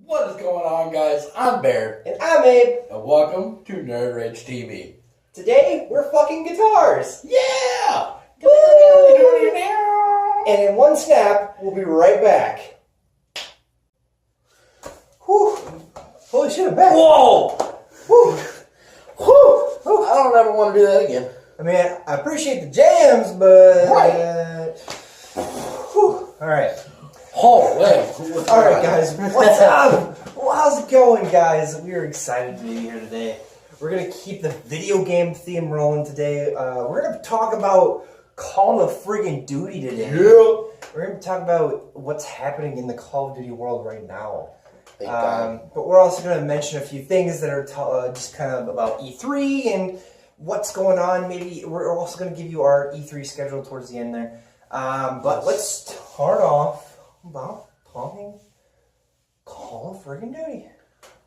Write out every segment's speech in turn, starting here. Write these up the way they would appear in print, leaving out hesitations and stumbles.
What is going on, guys? I'm Bear. And I'm Abe. And welcome to Nerd Rage TV. Today, we're fucking guitars. Yeah! Woo! And in one snap, we'll be right back. Whew. Holy shit, I'm back. Whoa! Whew. Whew. I don't ever want to do that again. I mean, I appreciate the jams, but... Right. Whew. All right. Holy. All right, guys. What's up? Well, how's it going, guys? We're excited to be here today. We're going to keep the video game theme rolling today. We're going to talk about Call of friggin' Duty today. Yeah. We're going to talk about what's happening in the Call of Duty world right now. But But we're also going to mention a few things that are just kind of about E3 and what's going on. Maybe we're also going to give you our E3 schedule towards the end there. But let's start off about talking Call of friggin' Duty.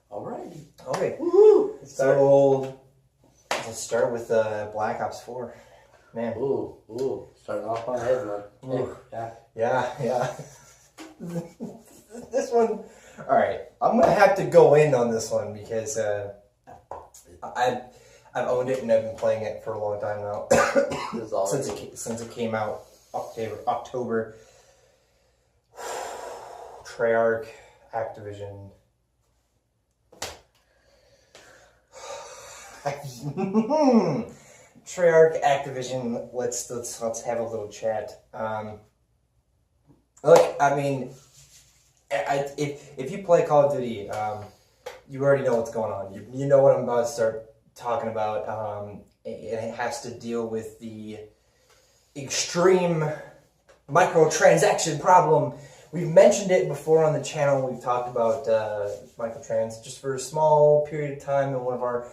alrighty. Okay. Woohoo! So let's start with Black Ops 4. Man. Ooh. Starting off on the head, man. Ooh. Yeah. Yeah. This one, alright, I'm going to have to go in on this one because I've owned it and I've been playing it for a long time now. This is all since it came out October. Treyarch, Activision. Treyarch, Activision. Let's have a little chat. Look, I mean, if you play Call of Duty, you already know what's going on. You know what I'm about to start talking about. It has to deal with the extreme microtransaction problem. We've mentioned it before on the channel. We've talked about microtrans just for a small period of time in one of our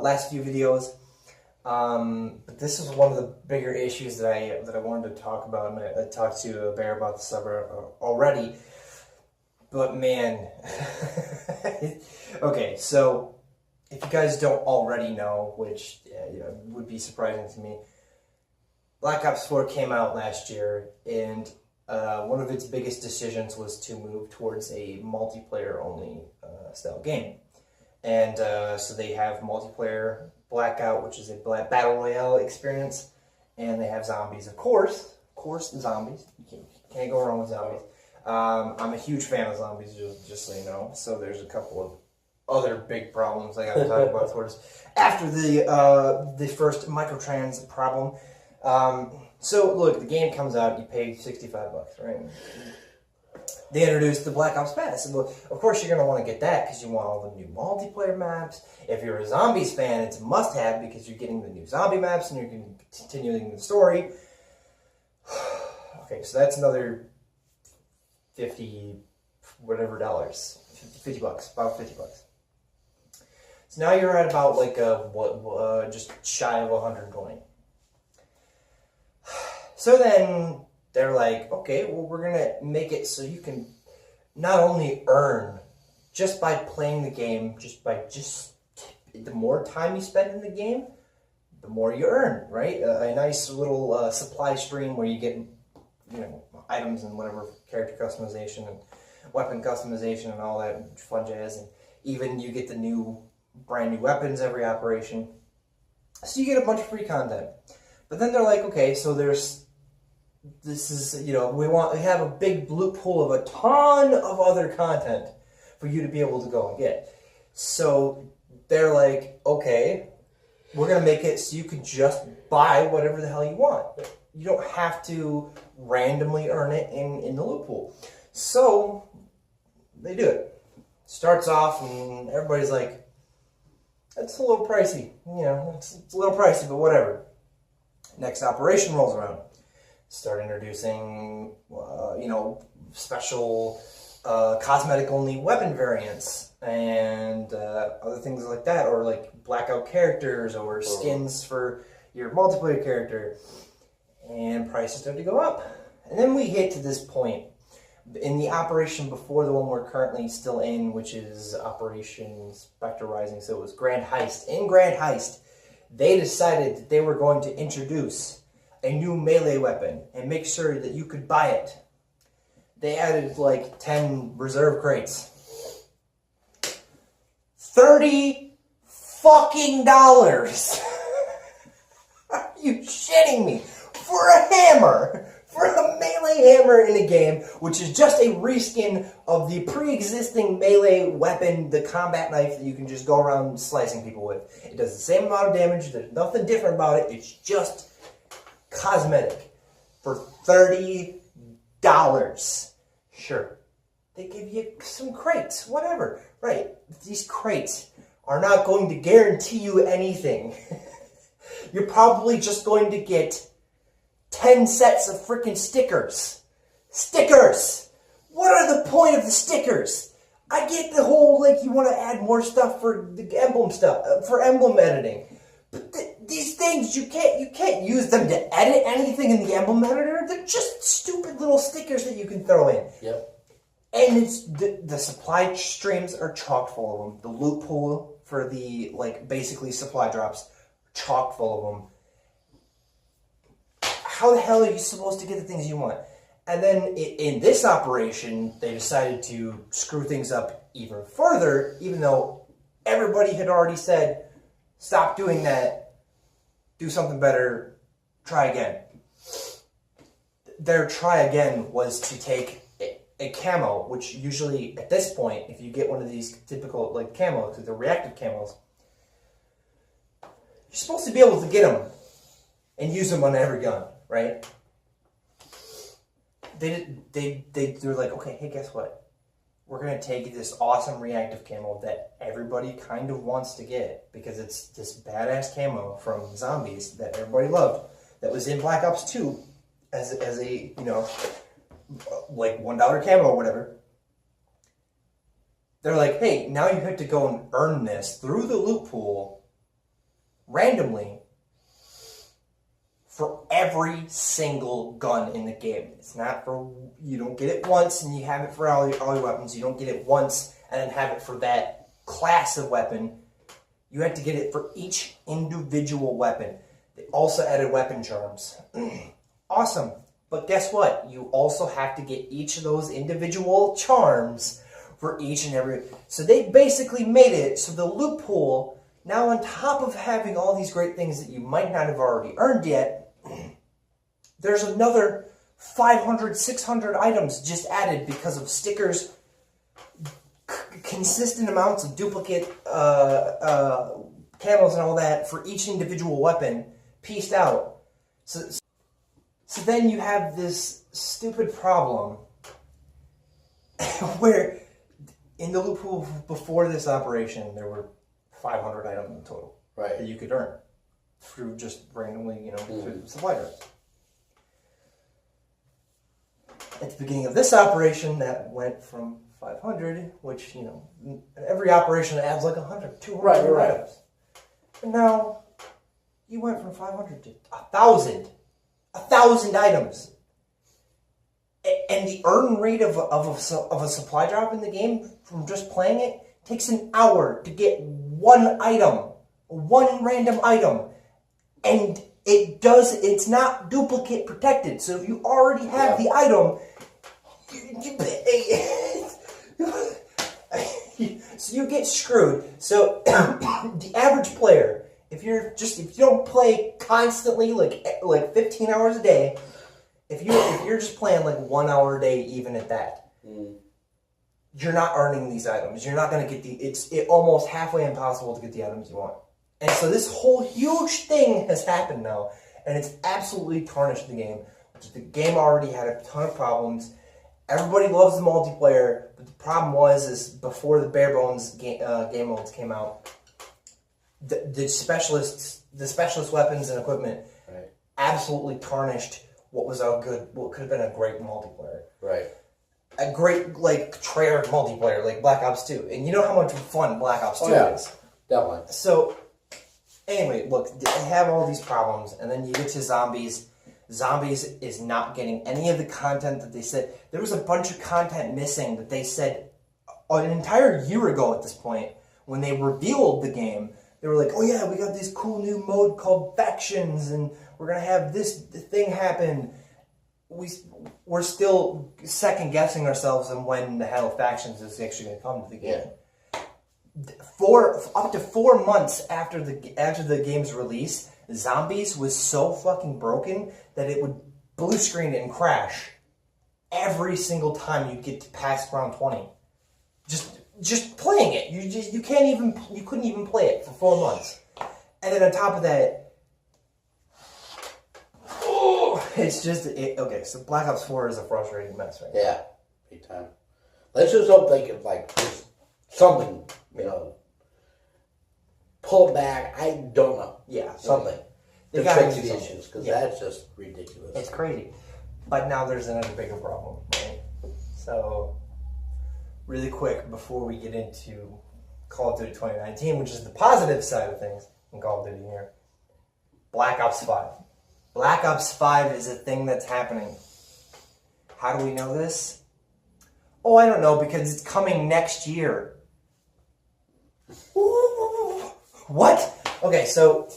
last few videos. But this is one of the bigger issues that I wanted to talk about, and I talked to Bear about this already. But man, okay. So if you guys don't already know, which would be surprising to me, Black Ops 4 came out last year, and one of its biggest decisions was to move towards a multiplayer-only style game. And so they have multiplayer Blackout, which is a battle royale experience, and they have zombies, of course, zombies. You can't go wrong with zombies. I'm a huge fan of zombies, just so you know. So there's a couple of other big problems I got to talk about towards after the first microtrans problem. So look, the game comes out, you pay $65, right? They introduced the Black Ops Pass, and of course you're going to want to get that because you want all the new multiplayer maps. If you're a Zombies fan, it's a must-have because you're getting the new zombie maps and you're continuing the story. Okay, so that's another $50 bucks, about $50. So now you're at about like just shy of 120. So then they're like, okay, well, we're going to make it so you can not only earn just by playing the game, the more time you spend in the game, the more you earn, right? A nice little supply stream where you get, items and whatever, character customization and weapon customization and all that fun jazz. And even you get the brand new weapons every operation. So you get a bunch of free content. But then they're like, okay, so we have a big loophole of a ton of other content for you to be able to go and get. So they're like, okay, we're going to make it so you can just buy whatever the hell you want. You don't have to randomly earn it in the loophole. So they do it. Starts off and everybody's like, that's a little pricey. It's a little pricey, but whatever. Next operation rolls around. Start introducing, special cosmetic-only weapon variants and other things like that, or like blackout characters or skins for your multiplayer character. And prices start to go up. And then we get to this point in the operation before the one we're currently still in, which is Operation Spectre Rising. So it was Grand Heist. In Grand Heist, they decided that they were going to introduce a new melee weapon and make sure that you could buy it. They added like 10 reserve crates. $30 fucking dollars. Are you shitting me? For a hammer. For a melee hammer in a game, which is just a reskin of the pre-existing melee weapon, the combat knife that you can just go around slicing people with. It does the same amount of damage. There's nothing different about it. It's just cosmetic. For $30. Sure. They give you some crates. Whatever. Right. These crates are not going to guarantee you anything. You're probably just going to get 10 sets of freaking stickers. Stickers! What are the point of the stickers? I get the whole, like, you want to add more stuff for the emblem stuff, for emblem editing. But these things, you can't use them to edit anything in the emblem editor. They're just stupid little stickers that you can throw in. Yep. And it's the supply streams are chock full of them. The loot pool for the, like, basically supply drops, chock full of them. How the hell are you supposed to get the things you want? And then in this operation, they decided to screw things up even further, even though everybody had already said, stop doing that, do something better, try again. Their try again was to take a camo, which usually at this point, if you get one of these typical like camos, because they're reactive camos, you're supposed to be able to get them and use them on every gun. Right? They're like, okay, hey, guess what? We're going to take this awesome reactive camo that everybody kind of wants to get because it's this badass camo from Zombies that everybody loved that was in Black Ops 2 as a, you know, like $1 camo or whatever. They're like, hey, now you have to go and earn this through the loot pool randomly for every single gun in the game. It's not for, you don't get it once and you have it for all your weapons. You don't get it once and then have it for that class of weapon. You have to get it for each individual weapon. They also added weapon charms. Awesome. But guess what? You also have to get each of those individual charms for each and every... So they basically made it so the loot pool, now on top of having all these great things that you might not have already earned yet, there's another 500, 600 items just added because of stickers, consistent amounts of duplicate camos and all that for each individual weapon pieced out. So then you have this stupid problem where in the loot pool before this operation, there were 500 items in total that you could earn through just randomly, you know, through supply drops. At the beginning of this operation, that went from 500, which, you know, every operation adds like 100, 200 items. And now, you went from 500 to 1,000. 1,000 items. And the earn rate of a supply drop in the game, from just playing it, takes an hour to get one item. One random item. And it's not duplicate protected. So if you already have the item, so you get screwed. So the average player, if you don't play constantly, like 15 hours a day, if you're just playing like 1 hour a day, even at that, you're not earning these items. You're not going to get it's almost halfway impossible to get the items you want. And so this whole huge thing has happened now, and it's absolutely tarnished the game. The game already had a ton of problems. Everybody loves the multiplayer, but the problem is before the bare bones game modes came out, the specialist weapons and equipment absolutely tarnished what could have been a great multiplayer. Right. A great, like, Treyarch multiplayer, like Black Ops 2. And you know how much fun Black Ops 2 is. That one. So, anyway, look, they have all these problems, and then you get to Zombies. Zombies is not getting any of the content that they said. There was a bunch of content missing that they said an entire year ago at this point, when they revealed the game. They were like, oh yeah, we got this cool new mode called Factions, and we're going to have this thing happen. We're still second-guessing ourselves on when the hell Factions is actually going to come to the game. up to 4 months after the game's release, Zombies was so fucking broken that it would blue screen and crash every single time you get to past round 20. Just playing it, you couldn't even play it for 4 months, and then on top of that, it's just okay. So Black Ops 4 is a frustrating mess right now. Yeah, big time. Let's just hope they can just something, pull back. I don't know. Yeah, something they to fix the issues because that's just ridiculous. It's crazy. But now there's another bigger problem, right? So, really quick before we get into Call of Duty 2019, which is the positive side of things in Call of Duty here, Black Ops 5. Black Ops 5 is a thing that's happening. How do we know this? Oh, I don't know, because it's coming next year. Ooh, what? Okay, so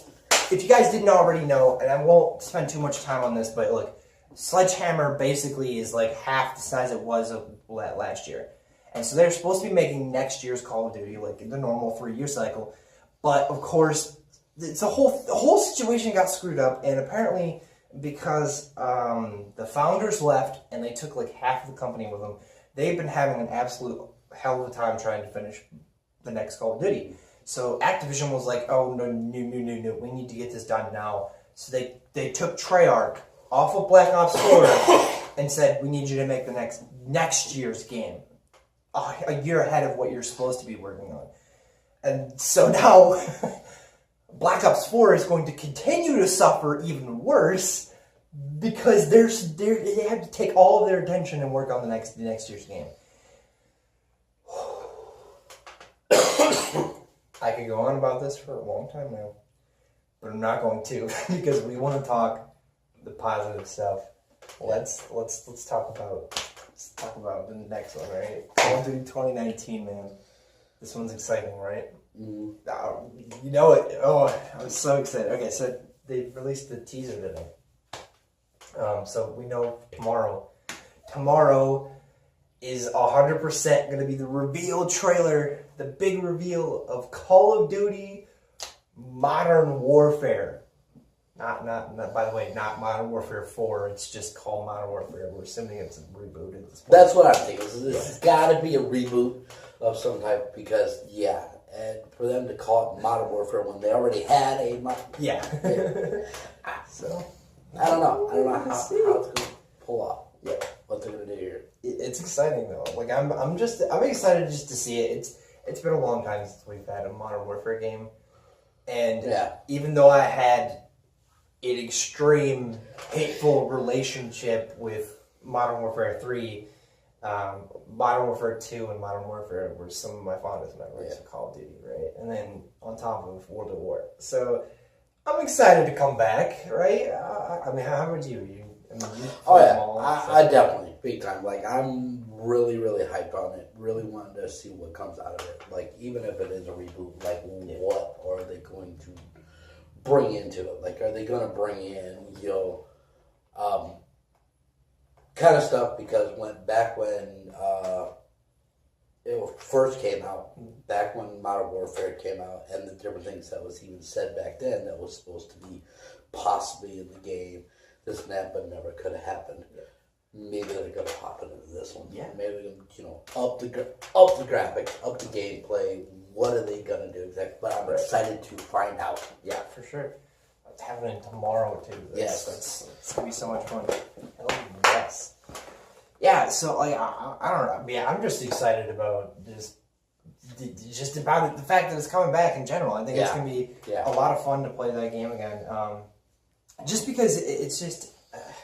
if you guys didn't already know, and I won't spend too much time on this, but look, Sledgehammer basically is like half the size it was of last year. And so they're supposed to be making next year's Call of Duty, like in the normal 3-year cycle. But of course, the whole situation got screwed up, and apparently because the founders left and they took like half of the company with them, they've been having an absolute hell of a time trying to finish the next Call of Duty. So Activision was like, oh, no, we need to get this done now. So they took Treyarch off of Black Ops 4 and said, we need you to make the next year's game a year ahead of what you're supposed to be working on. And so now Black Ops 4 is going to continue to suffer even worse because they had to take all of their attention and work on the next year's game. I could go on about this for a long time now, but I'm not going to because we want to talk the positive stuff. Let's talk about the next one, right? Call of Duty 2019, man. This one's exciting, right? You know it. Oh, I'm so excited. Okay, so they released the teaser today. So we know tomorrow. Tomorrow is 100% going to be the reveal trailer, the big reveal of Call of Duty Modern Warfare. Not by the way, not Modern Warfare 4. It's just called Modern Warfare. We're assuming it's a reboot at this point. That's what I'm thinking. This has got to be a reboot of some type because, and for them to call it Modern Warfare when they already had a So, I don't know how it's going to pull off. Yeah, what they're going to do here. It's exciting though. Like I'm excited just to see it. It's been a long time since we've had a Modern Warfare game, and even though I had an extreme hateful relationship with Modern Warfare 3, Modern Warfare 2 and Modern Warfare were some of my fondest memories of Call of Duty, right? And then on top of World at War. So I'm excited to come back, right? I mean, how would you? I definitely, big time. Like, I'm really, really hyped on it. Really wanting to see what comes out of it. Like, even if it is a reboot, like, what are they going to bring into it? Like, are they going to bring in, kind of stuff? Because when it first came out, back when Modern Warfare came out, and the different things that was even said back then that was supposed to be possibly in the game, this and that, but never could have happened. Maybe they're going to pop it into this one. Yeah. Maybe they're going to, up the graphics, up the gameplay. What are they going to do exactly? But I'm excited to find out. Yeah, for sure. It's happening tomorrow too. It's going to be so much fun. Yes. Yeah, so like I don't know. Yeah, I'm just excited about just about it, the fact that it's coming back in general. I think it's going to be a lot of fun to play that game again. Just because it's just,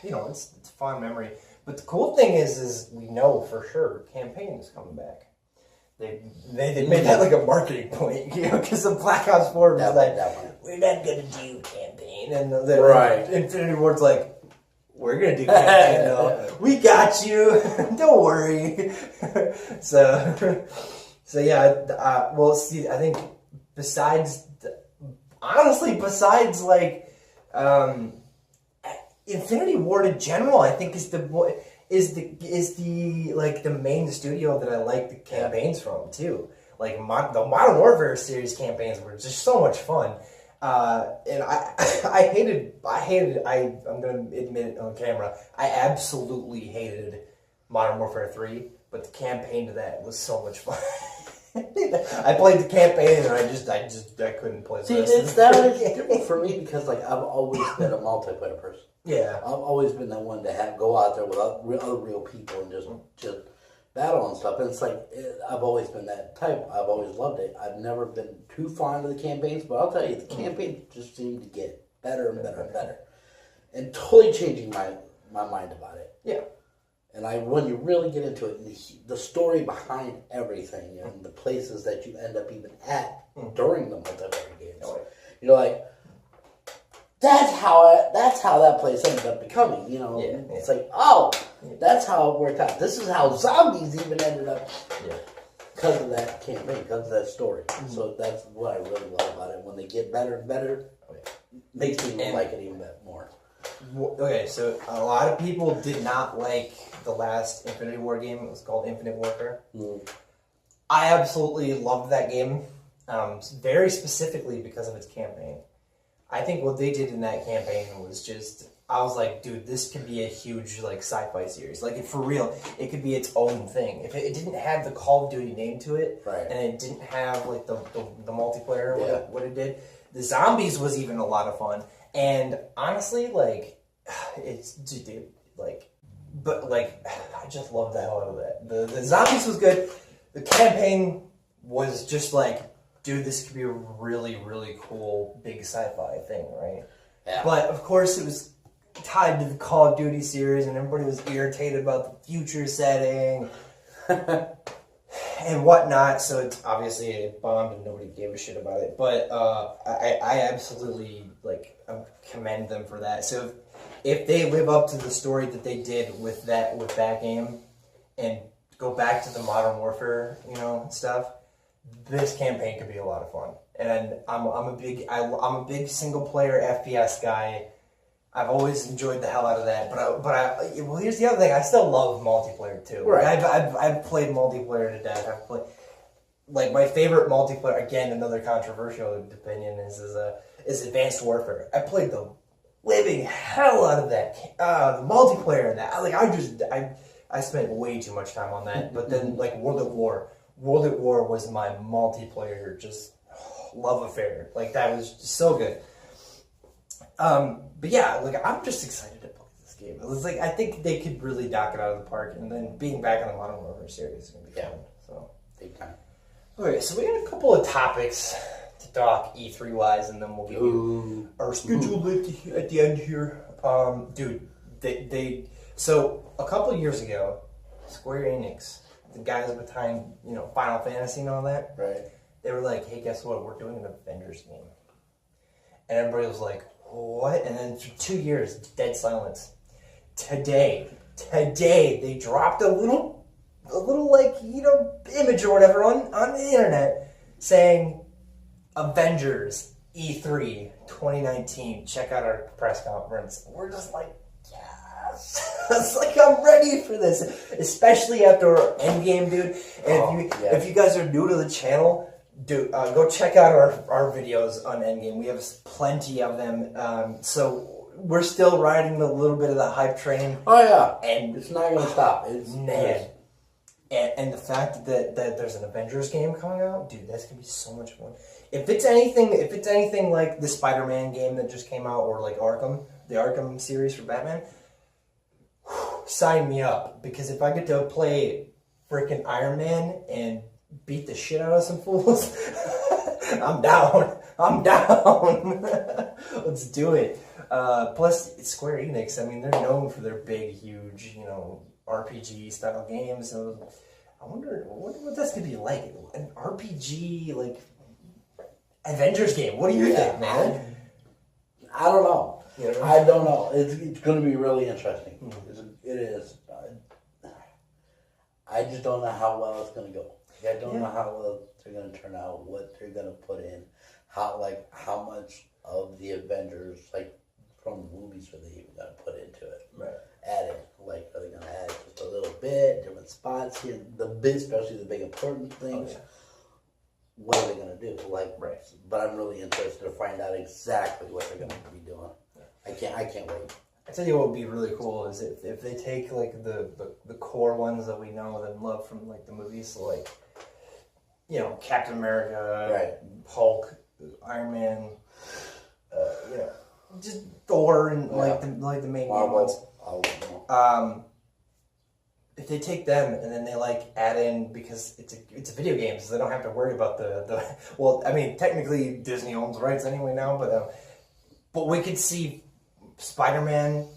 it's a fun memory. But the cool thing is we know for sure campaign is coming back. They made that like a marketing point, because the Black Ops 4 was like, we're not going to do campaign. And the Infinity Ward's like, we're going to do campaign though. We got you. Don't worry. So yeah, well, see, I think besides like, Infinity Ward in general, I think is the like the main studio that I like the campaigns from too. Like the Modern Warfare series campaigns were just so much fun. And I'm gonna admit it on camera, I absolutely hated Modern Warfare 3, but the campaign to that was so much fun. I played the campaign and I couldn't play. See, that was different for me because like I've always been a multiplayer person. Yeah, I've always been the one to go out there with other real people and just battle and stuff. And it's like I've always been that type. I've always loved it. I've never been too fond of the campaigns, but I'll tell you, the campaigns just seem to get better and better and better, and totally changing my mind about it. yeah. And when you really get into it, the story behind everything and the places that you end up even at during the multiplayer games, you're like, that's how that place ended up becoming. You know, it's like, oh, that's how it worked out. This is how zombies even ended up because of that campaign, because of that story. So that's what I really love about it. When they get better and better, it makes me like it even more. Okay, so a lot of people did not like the last Infinity War game. It was called Infinite Warfare. I absolutely loved that game, very specifically because of its campaign. I think what they did in that campaign was just, I was like, dude, this could be a huge like sci-fi series. Like, for real, it could be its own thing. If it didn't have the Call of Duty name to it, right, and it didn't have like the multiplayer, what it did, the zombies was even a lot of fun. And honestly, like, it's, dude, like, but like, I just love the hell out of that. The zombies was good. The campaign was just like, dude, this could be a really, really cool big sci-fi thing, right? Yeah. But of course, it was tied to the Call of Duty series, and everybody was irritated about the future setting and whatnot. So it's obviously it bombed, and nobody gave a shit about it. But I absolutely commend them for that. So if they live up to the story that they did with that game, and go back to the Modern Warfare, stuff, this campaign could be a lot of fun. And I'm a big single player FPS guy. I've always enjoyed the hell out of that. But here's the other thing. I still love multiplayer too. Right. I've played multiplayer to death. I've played, like, my favorite multiplayer. Again, another controversial opinion is Advanced Warfare. I played the living hell out of that. The multiplayer in that. I spent way too much time on that. But then World at War was my multiplayer just love affair. Like, that was just so good. But yeah, I'm just excited to play this game. It was I think they could really knock it out of the park, and then being back in the Modern Warfare series is gonna be fun. So big time. Okay, so we got a couple of topics to talk E3 wise, and then we'll give you our schedule at the end here. Dude, so a couple of years ago, Square Enix, the guys behind Final Fantasy and all that, right? They were like, "Hey, guess what? We're doing an Avengers game," and everybody was like, "What?" And then for 2 years, dead silence. Today, they dropped a little image or whatever on the internet saying, Avengers E3 2019. Check out our press conference. We're just like, yes. It's like, I'm ready for this, especially after Endgame, dude. And if you guys are new to the channel, go check out our videos on Endgame. We have plenty of them. So we're still riding a little bit of the hype train. Oh yeah, and it's not going to stop. And the fact that there's an Avengers game coming out, dude, that's gonna be so much fun. If it's anything like the Spider-Man game that just came out, or like the Arkham series for Batman, sign me up. Because if I get to play freaking Iron Man and beat the shit out of some fools, I'm down. Let's do it. Plus, it's Square Enix. I mean, they're known for their big, huge, RPG style games. So I wonder what that's gonna be like. An RPG Avengers game. What do you think, man? I don't know. I don't know. It's going to be really interesting. It is. I just don't know how well it's going to go. I don't know how well they're going to turn out, what they're going to put in, how much of the Avengers, from the movies, are they even going to put into it? Right. Adding, are they going to add just a little bit, different spots here, especially the big important things. what are they going to do? Like, right. But I'm really interested to find out exactly what they're going to be doing. I can't wait. I tell you what would be really cool is if they take like the core ones that we know and love from like the movies, so like, you know, Captain America, right. Hulk, Iron Man, you know, just Thor and like the main ones. If they take them and then they like add in, because it's a video game, so they don't have to worry about the well, I mean technically Disney owns rights anyway now, but we could see Spider-Man,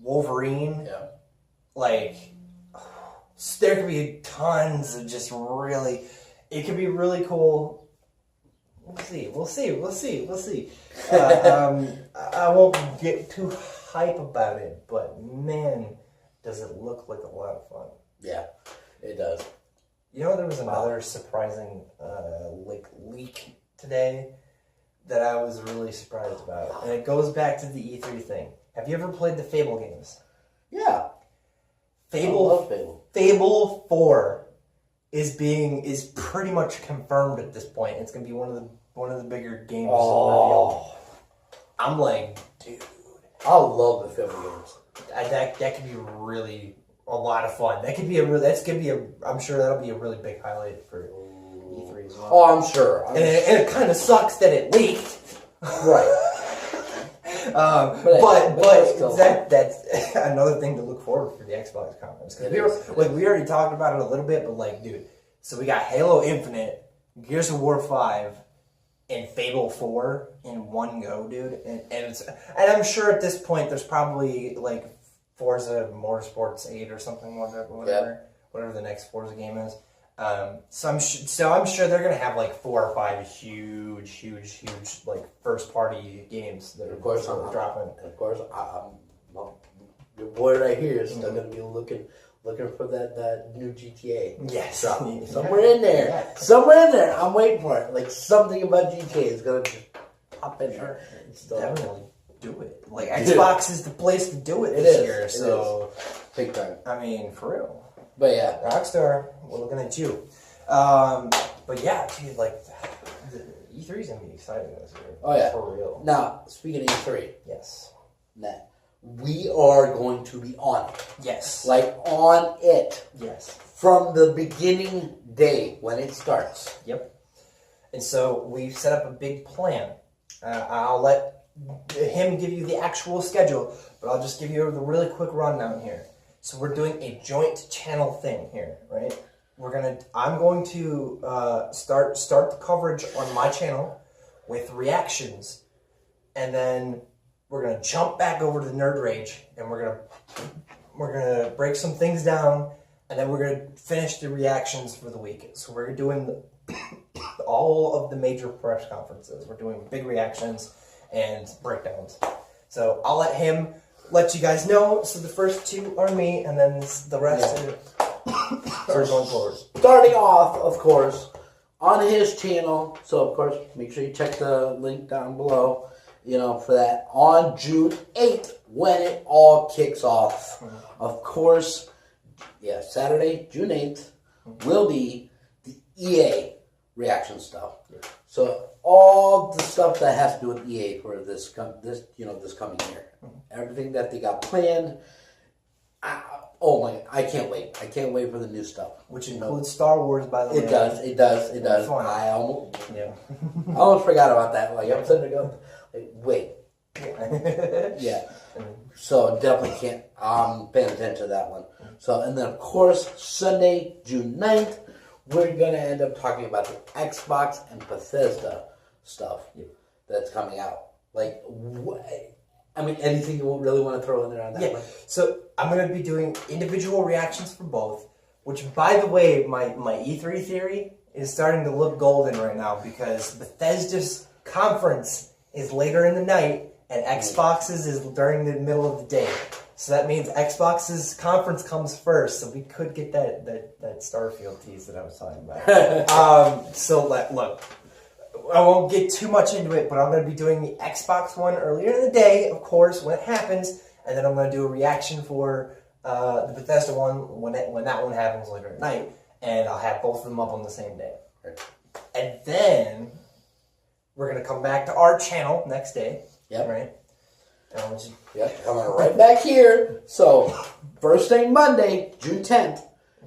Wolverine, like there could be tons of just really, it could be really cool. We'll see. I won't get too hype about it, but man, does it look like a lot of fun. Yeah, it does. You know, there was another surprising leak today that I was really surprised about. And it goes back to the E3 thing. Have you ever played the Fable games? Yeah. I love Fable. Fable 4 is pretty much confirmed at this point. It's gonna be one of the bigger games revealed. I'm like, dude. I love the Fable games. That could be really a lot of fun. I'm sure that'll be a really big highlight for E3 as well. Oh, I'm sure. And it kind of sucks that it leaked. Right. but that's another thing to look forward for the Xbox conference. Because we already talked about it a little bit, but like, dude, so we got Halo Infinite, Gears of War 5, and Fable 4 in one go, dude. And I'm sure at this point there's probably like Forza Motorsports 8 or something, whatever the next Forza game is. So I'm sure they're gonna have like 4 or 5 huge like first party games that are dropping. Of course, your boy right here is still gonna be looking for that new GTA. Yes, somewhere in there. Yeah. Somewhere in there. I'm waiting for it. Like something about GTA is gonna just pop in there. Definitely do it. Like Xbox is the place to do it this year. So big time. I mean, for real. But yeah, Rockstar, we're looking at you. But yeah, dude, like the E3 is gonna be exciting this year. Oh yeah, for real. Now, speaking of E3, yes, we are going to be on it. Yes, like on it. Yes, from the beginning day when it starts. Yep. And so we've set up a big plan. I'll let him give you the actual schedule, but I'll just give you the really quick rundown here. So we're doing a joint channel thing here, right? I'm going to start the coverage on my channel with reactions, and then we're gonna jump back over to the Nerd Rage, and we're gonna break some things down, and then we're gonna finish the reactions for the week. So we're doing all of the major press conferences. We're doing big reactions and breakdowns. So I'll let you guys know. So the first 2 are me, and then the rest are going forward. Starting off, of course, on his channel. So, of course, make sure you check the link down below, for that. On June 8th, when it all kicks off. Of course, Saturday, June 8th, will be the EA reaction stuff. So, all the stuff that has to do with EA for this coming year. Everything that they got planned. I can't wait. I can't wait for the new stuff. Which includes Star Wars, by the way. It does. Fun. I almost forgot about that. Like, I'm sitting there going, wait. Yeah. So, definitely can't. I'm paying attention to that one. So, and then, of course, Sunday, June 9th, we're going to end up talking about the Xbox and Bethesda stuff that's coming out. Like, anything you really want to throw in there on that one? So I'm going to be doing individual reactions for both, which, by the way, my E3 theory is starting to look golden right now, because Bethesda's conference is later in the night and Xbox's is during the middle of the day. So that means Xbox's conference comes first, so we could get that Starfield tease that I was talking about. Look, I won't get too much into it, but I'm going to be doing the Xbox one earlier in the day, of course, when it happens, and then I'm going to do a reaction for the Bethesda one when that one happens later at night, and I'll have both of them up on the same day. Right. And then we're going to come back to our channel next day. Yep. Right? Yep, coming right back here. So, first thing Monday, June 10th,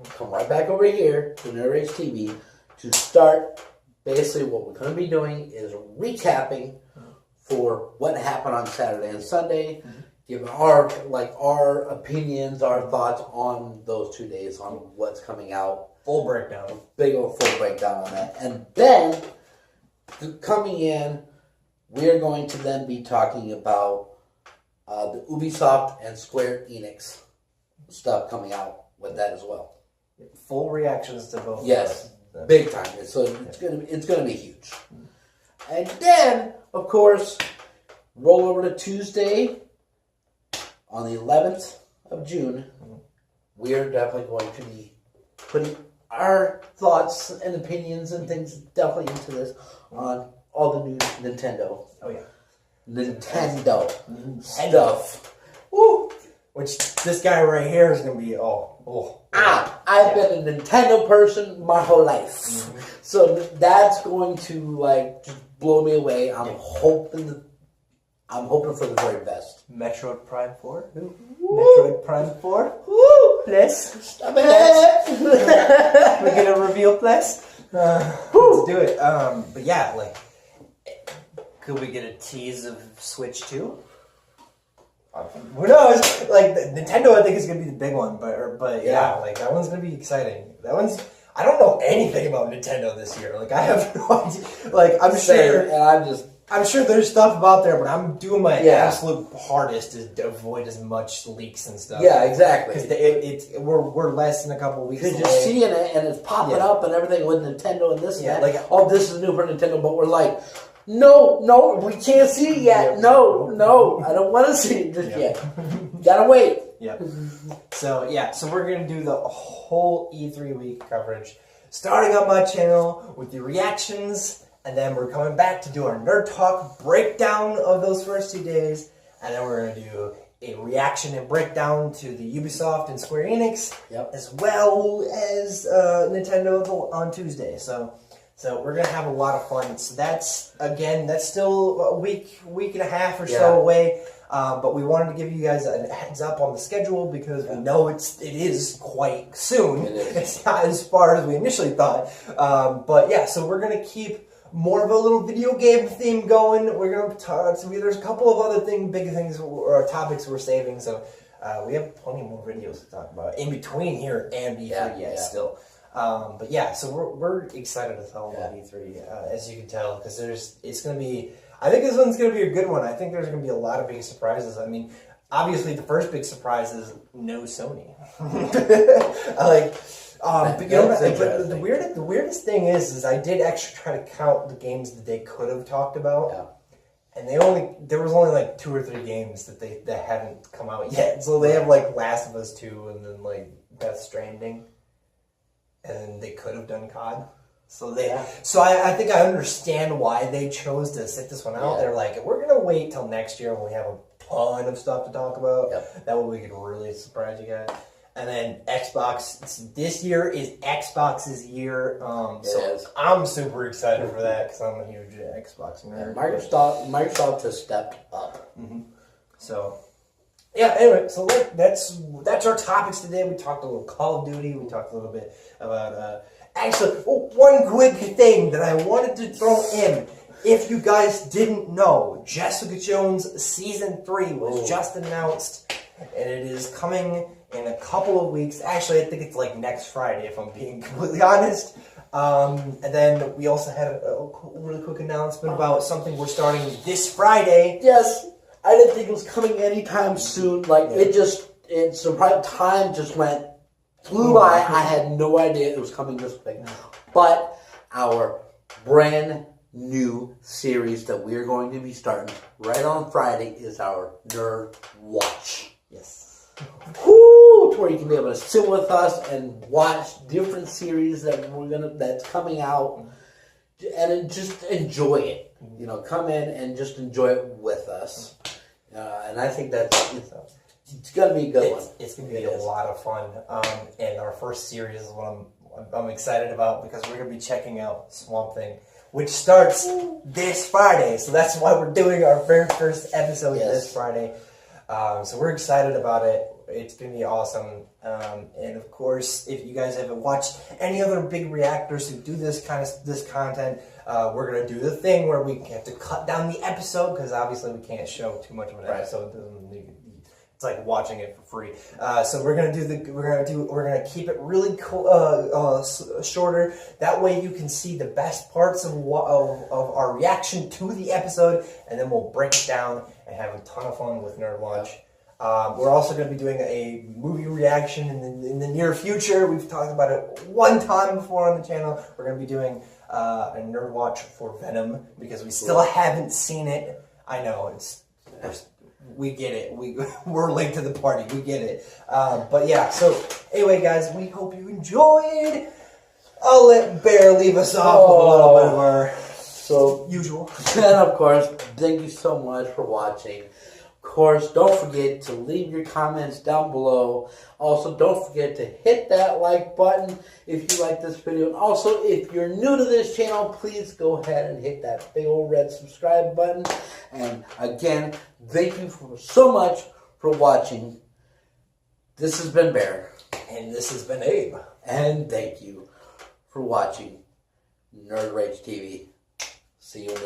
come right back over here to Nerd Race TV to start. Basically, what we're going to be doing is recapping for what happened on Saturday and Sunday, giving our opinions, our thoughts on those 2 days, on what's coming out. Full breakdown. Big old full breakdown on that. And then, coming in, we are going to then be talking about the Ubisoft and Square Enix stuff coming out with that as well. Full reactions to both. Yes, big time. So it's gonna be huge. And then, of course, roll over to Tuesday on the 11th of June. We are definitely going to be putting our thoughts and opinions and things definitely into this on all the new Nintendo. Oh yeah. Nintendo stuff. Woo! Which this guy right here is gonna be I've been a Nintendo person my whole life, so that's going to just blow me away. I'm hoping for the very best. Metroid Prime 4. Metroid Prime 4. Woo! Plus. Stop it! We're gonna reveal plus. Let's do it. But yeah, could we get a tease of Switch 2? Who knows? Nintendo, I think is gonna be the big one, but yeah, that one's gonna be exciting. I don't know anything about Nintendo this year. I have no idea. I'm sure there's stuff about there, but I'm doing my absolute hardest to avoid as much leaks and stuff. Yeah, exactly. Because we're less than a couple weeks away. Because you're seeing it and it's popping up and everything with Nintendo and this and that. This is new for Nintendo, but we're like, no, we can't see it yet. Yep. No, I don't want to see it just yet. Gotta wait. Yep. So we're gonna do the whole E3 week coverage, starting on my channel with the reactions. And then we're coming back to do our Nerd Talk breakdown of those first 2 days. And then we're going to do a reaction and breakdown to the Ubisoft and Square Enix, as well as Nintendo on Tuesday. So we're going to have a lot of fun. So that's still a week and a half or so away. But we wanted to give you guys a heads up on the schedule because we know it is quite soon. It's not as far as we initially thought. So we're going to keep more of a little video game theme going. We're going to talk. So there's a couple of other big things or topics we're saving. So we have plenty more videos to talk about in between here and E3 still. So we're excited to tell about E3 as you can tell because it's going to be. I think this one's going to be a good one. I think there's going to be a lot of big surprises. I mean, obviously the first big surprise is no Sony. But the weirdest thing is I did actually try to count the games that they could have talked about, and there was only 2 or 3 games that haven't come out yet. So they have Last of Us 2 and then Death Stranding, and they could have done COD. So I think I understand why they chose to sit this one out. Yeah. They're like, we're gonna wait till next year when we have a ton of stuff to talk about. That way we could really surprise you guys. And then Xbox, this year is Xbox's year, so I'm super excited for that because I'm a huge Xbox nerd. Microsoft has stepped up. Mm-hmm. So, anyway, so that's our topics today. We talked a little Call of Duty. We talked a little bit about, one quick thing that I wanted to throw in. If you guys didn't know, Jessica Jones Season 3 was just announced, and it is coming in a couple of weeks. Actually, I think it's next Friday, if I'm being completely honest. And then we also had a really quick announcement about something we're starting this Friday. Yes, I didn't think it was coming anytime soon. Time just flew by. I had no idea it was coming this quick. But our brand new series that we're going to be starting right on Friday is our Nerd Watch. Yes. Woo! To where you can be able to sit with us and watch different series that's coming out, and just enjoy it. Come in and just enjoy it with us. And I think it's gonna be a good one. It's gonna be a lot of fun. And our first series is what I'm excited about because we're going to be checking out Swamp Thing, which starts this Friday. So that's why we're doing our very first episode this Friday. So we're excited about it. It's going to be awesome. And of course, if you guys haven't watched any other big reactors who do this content, we're going to do the thing where we have to cut down the episode because obviously we can't show too much of an episode. It's like watching it for free. So we're gonna keep it really shorter. That way you can see the best parts of our reaction to the episode, and then we'll break it down and have a ton of fun with Nerd Watch. We're also going to be doing a movie reaction in the near future. We've talked about it one time before on the channel. We're going to be doing a Nerd Watch for Venom because we still haven't seen it. I know we get it. We're late to the party. We get it. But yeah. So anyway, guys, we hope you enjoyed. I'll let Bear leave us off with a little bit of our usual. And of course, thank you so much for watching. Of course, don't forget to leave your comments down below. Also, don't forget to hit that like button if you like this video. And also, if you're new to this channel, please go ahead and hit that big old red subscribe button. And again, thank you so much for watching. This has been Bear. And this has been Abe. And thank you for watching Nerd Rage TV. See you in the